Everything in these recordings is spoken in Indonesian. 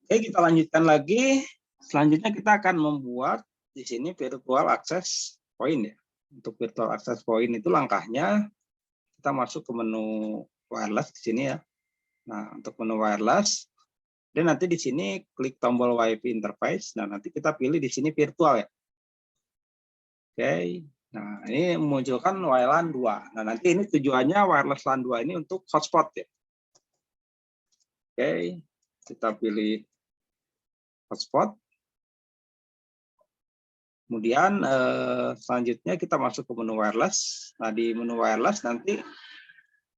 Oke, kita lanjutkan lagi. Selanjutnya kita akan membuat di sini virtual access point ya. Untuk virtual access point itu langkahnya kita masuk ke menu wireless di sini ya. Nah, untuk menu wireless, dan nanti di sini klik tombol WiFi interface. Nah, nanti kita pilih di sini virtual ya. Oke. Nah, ini memunculkan WLAN 2. Nah, nanti ini tujuannya wireless LAN 2 ini untuk hotspot ya. Oke, kita pilih hotspot. Kemudian selanjutnya kita masuk ke menu wireless. Nah, di menu wireless nanti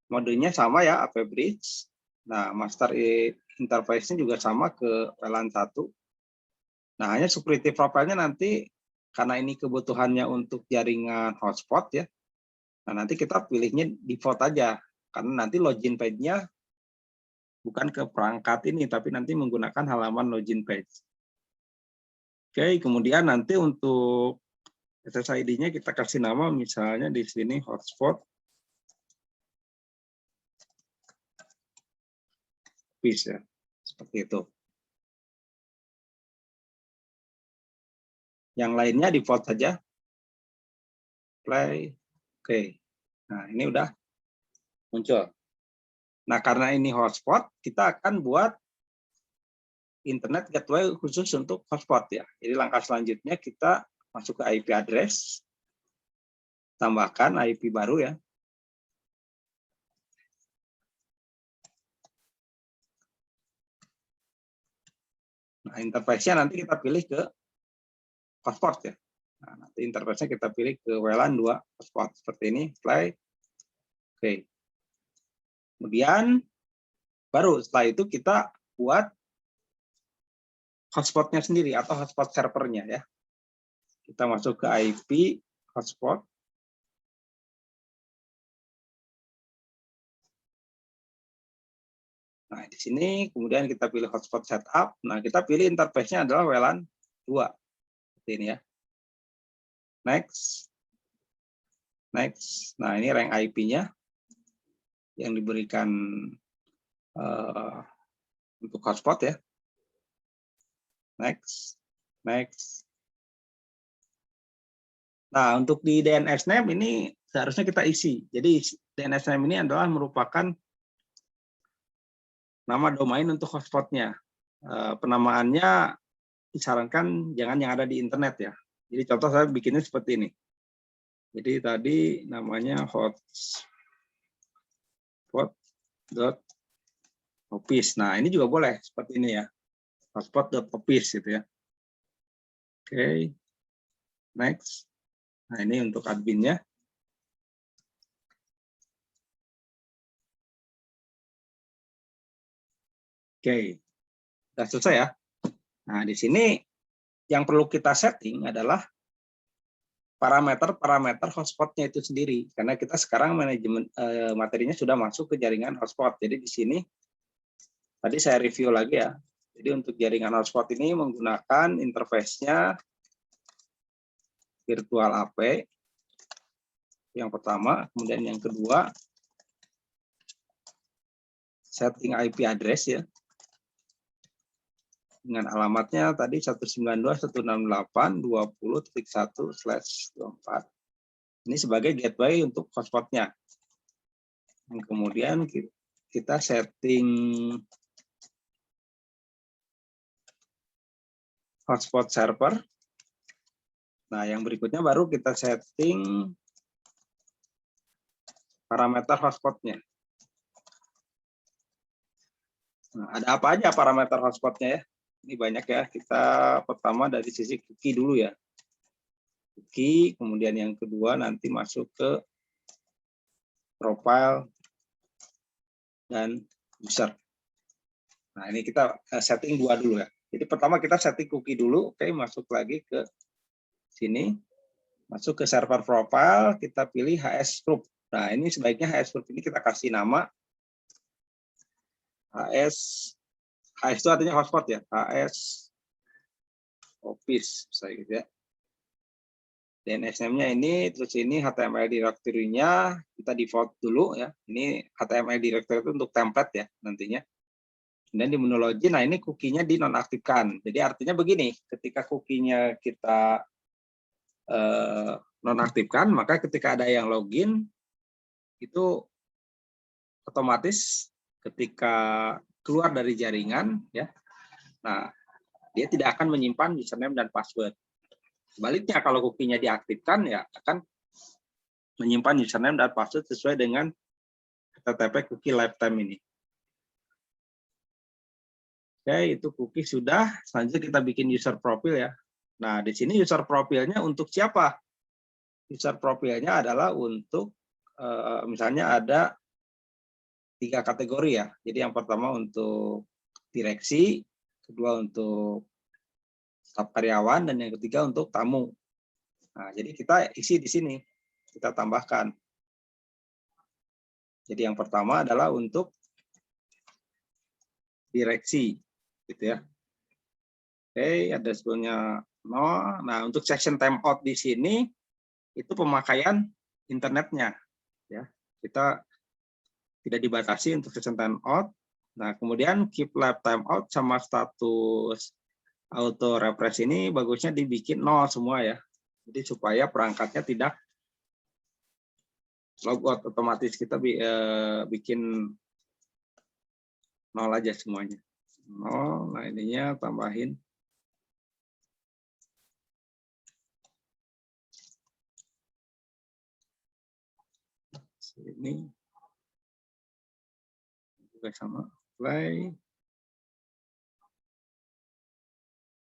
modenya sama ya, AP bridge. Nah, master interface-nya juga sama ke WLAN 1. Nah, hanya security profile-nya nanti karena ini kebutuhannya untuk jaringan hotspot ya. Nah, nanti kita pilihnya default aja. Karena nanti login page-nya bukan ke perangkat ini, tapi nanti menggunakan halaman login page. Oke, kemudian nanti untuk SSID-nya kita kasih nama misalnya di sini hotspot ya, seperti itu. Yang lainnya default saja. Play. Oke. Nah, ini udah muncul. Nah, karena ini hotspot, kita akan buat internet gateway khusus untuk hotspot ya. Jadi langkah selanjutnya kita masuk ke IP address, tambahkan IP baru ya. Nah, interface-nya nanti kita pilih ke hotspot ya. Nah, nanti interface-nya kita pilih ke WLAN 2 hotspot seperti ini, play. Oke. Kemudian baru setelah itu kita buat hotspotnya sendiri atau hotspot servernya ya. Kita masuk ke IP hotspot. Nah, di sini kemudian kita pilih hotspot setup. Nah, kita pilih interface-nya adalah WLAN 2. Seperti ini ya. Next. Next. Nah, ini rank IP-nya yang diberikan untuk hotspot ya. Next. Next. Nah, untuk di DNS name ini seharusnya kita isi. Jadi DNS name ini adalah merupakan nama domain untuk hotspotnya. Penamaannya disarankan jangan yang ada di internet ya. Jadi contoh saya bikinnya seperti ini. Jadi tadi namanya hotspot.office. Nah, ini juga boleh seperti ini ya. Hotspot.office gitu ya. Oke. Next. Nah, ini untuk adminnya. Oke. Sudah selesai ya. Nah, di sini yang perlu kita setting adalah parameter hotspotnya itu sendiri. Karena kita sekarang manajemen materinya sudah masuk ke jaringan hotspot. Jadi di sini tadi saya review lagi ya. Jadi untuk jaringan hotspot ini menggunakan interface-nya virtual AP yang pertama, kemudian yang kedua setting IP address ya. Dengan alamatnya tadi 192.168.20.1/24. Ini sebagai gateway untuk hotspotnya. Dan kemudian kita setting hotspot server. Nah, yang berikutnya baru kita setting parameter hotspotnya. Nah, ada apa aja parameter hotspotnya ya? Ini banyak ya. Kita pertama dari sisi cookie dulu ya. Cookie, kemudian yang kedua nanti masuk ke profile dan user. Nah, ini kita setting dua dulu ya. Jadi pertama kita setting cookie dulu. Oke, masuk lagi ke sini. Masuk ke server profile, kita pilih HS group. Nah, ini sebaiknya HS group ini kita kasih nama HS itu artinya hotspot ya, HS office saya gitu ya. DNS name-nya ini, terus ini HTML directory-nya kita default dulu ya. Ini HTML directory itu untuk template ya nantinya. Dan di menu login, nah ini cookie-nya dinonaktifkan. Jadi artinya begini, ketika cookie-nya kita nonaktifkan, maka ketika ada yang login, itu otomatis ketika keluar dari jaringan, ya, nah dia tidak akan menyimpan username dan password. Sebaliknya kalau cookie-nya diaktifkan, ya akan menyimpan username dan password sesuai dengan HTTP cookie lifetime ini. Oke, itu cookie sudah. Selanjutnya kita bikin user profile ya. Nah, di sini user profilnya untuk siapa? User profilnya adalah untuk misalnya ada 3 kategori ya. Jadi yang pertama untuk direksi, kedua untuk staf karyawan, dan yang ketiga untuk tamu. Nah, jadi kita isi di sini, kita tambahkan. Jadi yang pertama adalah untuk direksi, gitu ya. Oke, ada sebelumnya 0. Nah, untuk section timeout di sini itu pemakaian internetnya, ya. Kita tidak dibatasi untuk section timeout. Nah, kemudian keep live timeout sama status auto refresh ini bagusnya dibikin 0 semua ya. Jadi supaya perangkatnya tidak logout otomatis, kita bikin 0 aja semuanya. 0, nah ininya tambahin sini juga sama play.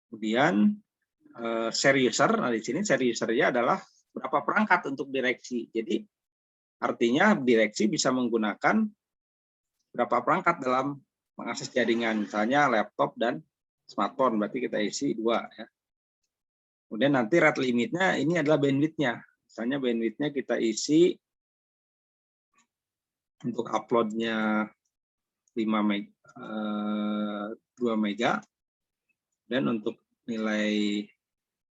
Kemudian share user. Nah di sini share usernya adalah berapa perangkat untuk direksi. Jadi artinya direksi bisa menggunakan berapa perangkat dalam mengakses jaringan, misalnya laptop dan smartphone, berarti kita isi 2 ya. Kemudian nanti rate limitnya ini adalah bandwidth-nya. Misalnya bandwidth-nya kita isi untuk upload-nya 2 mega, dan untuk nilai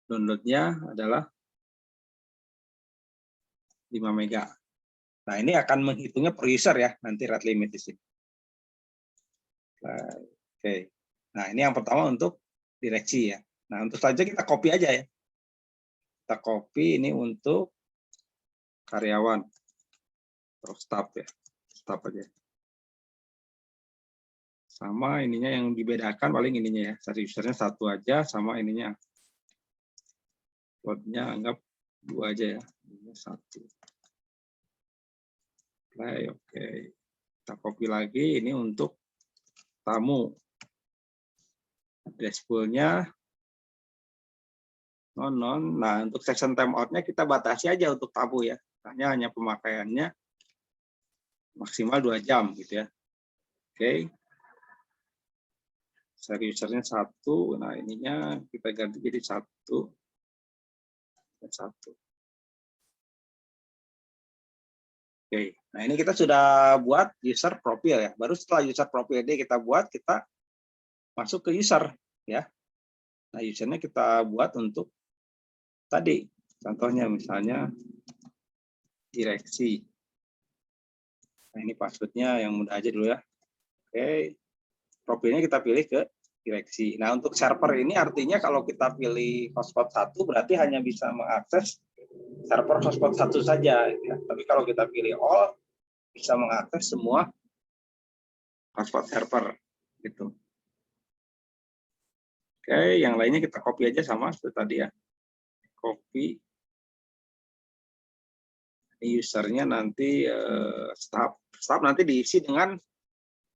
download-nya adalah 5 mega. Nah, ini akan menghitungnya per user ya, nanti rate limit di sini. Oke. Nah, ini yang pertama untuk direksi ya. Nah, untuk selanjutnya kita copy aja ya. Kita copy ini untuk karyawan atau staff ya. Staff aja. Sama ininya yang dibedakan paling ininya ya. Satu usernya 1 aja, sama ininya. Load-nya anggap 2 aja ya. Ini 1. Play, oke. Kita copy lagi ini untuk tamu. Address pool-nya non. Nah, untuk section timeout-nya kita batasi aja untuk tamu ya. Hanya pemakaiannya maksimal 2 jam gitu ya. Oke. Share usernya 1. Nah, ininya kita ganti jadi 1. 1. Oke. Nah, ini kita sudah buat user profile ya. Baru setelah user profile ini kita buat, kita masuk ke user ya. Nah, usernya kita buat untuk tadi. Contohnya misalnya direksi. Nah, ini passwordnya yang mudah aja dulu ya. Oke. Profilnya kita pilih ke direksi. Nah, untuk server ini artinya kalau kita pilih hotspot 1 berarti hanya bisa mengakses server hotspot 1 saja ya. Tapi kalau kita pilih all, bisa mengakses semua hotspot server gitu. Oke, yang lainnya kita copy aja sama seperti tadi ya. Copy usernya nanti staff nanti diisi dengan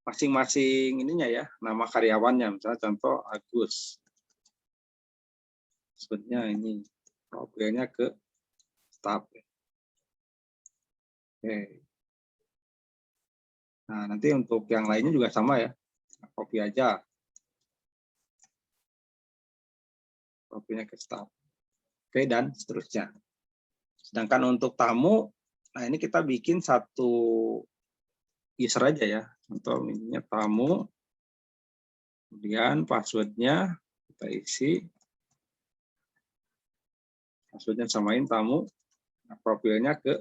masing-masing ininya ya, nama karyawannya, misalnya contoh Agus. Sebetulnya ini profilnya ke staff. Oke. Nah, nanti untuk yang lainnya juga sama ya. Copy aja. Profilnya ke staff. Oke, dan seterusnya. Sedangkan untuk tamu, nah ini kita bikin satu user aja ya. Contoh ini tamu. Kemudian passwordnya kita isi. Passwordnya samain tamu. Nah, profilnya ke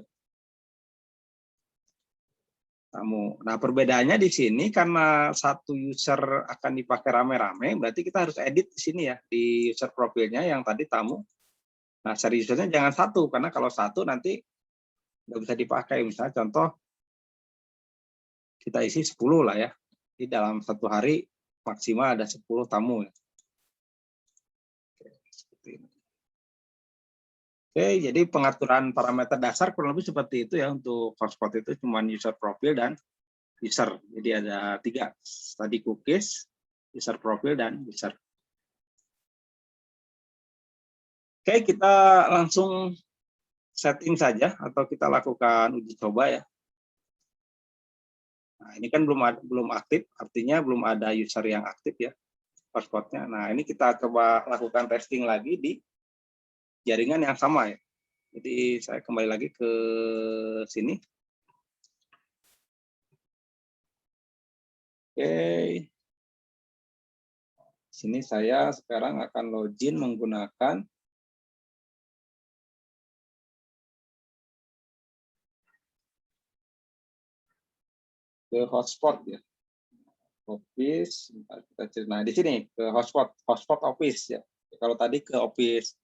tamu. Nah, perbedaannya di sini karena satu user akan dipakai rame-rame, berarti kita harus edit di sini ya, di user profilnya yang tadi tamu. Nah, seri usernya jangan satu, karena kalau satu nanti nggak bisa dipakai. Misalnya contoh, kita isi 10 lah ya. Di dalam satu hari maksimal ada 10 tamu. Oke, jadi pengaturan parameter dasar kurang lebih seperti itu ya untuk hotspot itu cuma user profile dan user. Jadi ada 3 tadi cookies, user profile dan user. Oke, kita langsung setting saja atau kita lakukan uji coba ya. Nah, ini kan belum aktif, artinya belum ada user yang aktif ya hotspotnya. Nah, ini kita coba lakukan testing lagi di jaringan yang sama ya. Jadi saya kembali lagi ke sini. Oke. Sini saya sekarang akan login menggunakan ke hotspot ya. Office, nah di sini ke hotspot office ya. Kalau tadi ke office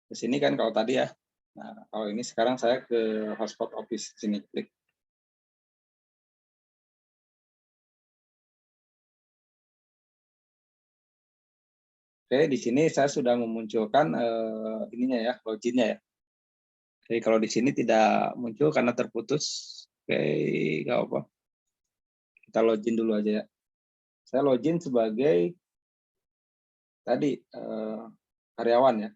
ke sini kan kalau tadi ya. Nah, kalau ini sekarang saya ke hotspot office sini klik. Oke, di sini saya sudah memunculkan ininya ya, loginnya ya. Jadi kalau di sini tidak muncul karena terputus. Oke, nggak apa. Kita login dulu aja ya. Saya login sebagai tadi karyawan ya.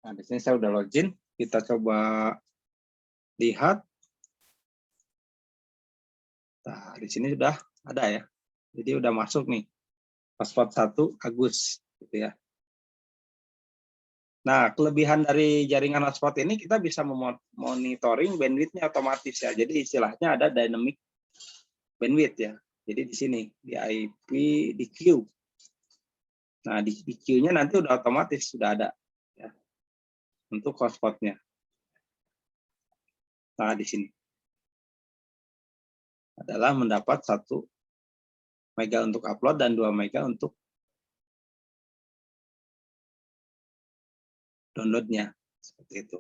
Nah, di sini saya udah login. Kita coba lihat. Nah, di sini sudah ada ya. Jadi udah masuk nih. Hotspot 1 Agus gitu ya. Nah, kelebihan dari jaringan hotspot ini kita bisa monitoring bandwidth-nya otomatis ya. Jadi istilahnya ada dynamic bandwidth ya. Jadi di sini di IP di queue. Nah, di queue-nya nanti udah otomatis sudah ada ya untuk hotspot-nya. Nah, di sini adalah mendapat 1 mega untuk upload dan 2 mega untuk download-nya. Seperti itu.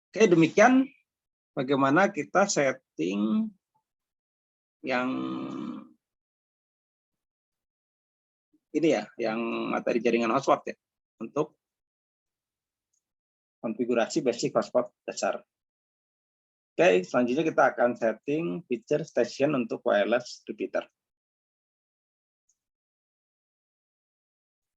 Oke, demikian bagaimana kita setting yang ini ya, yang materi jaringan hotspot ya, untuk konfigurasi basic hotspot dasar. Oke, selanjutnya kita akan setting feature station untuk wireless repeater.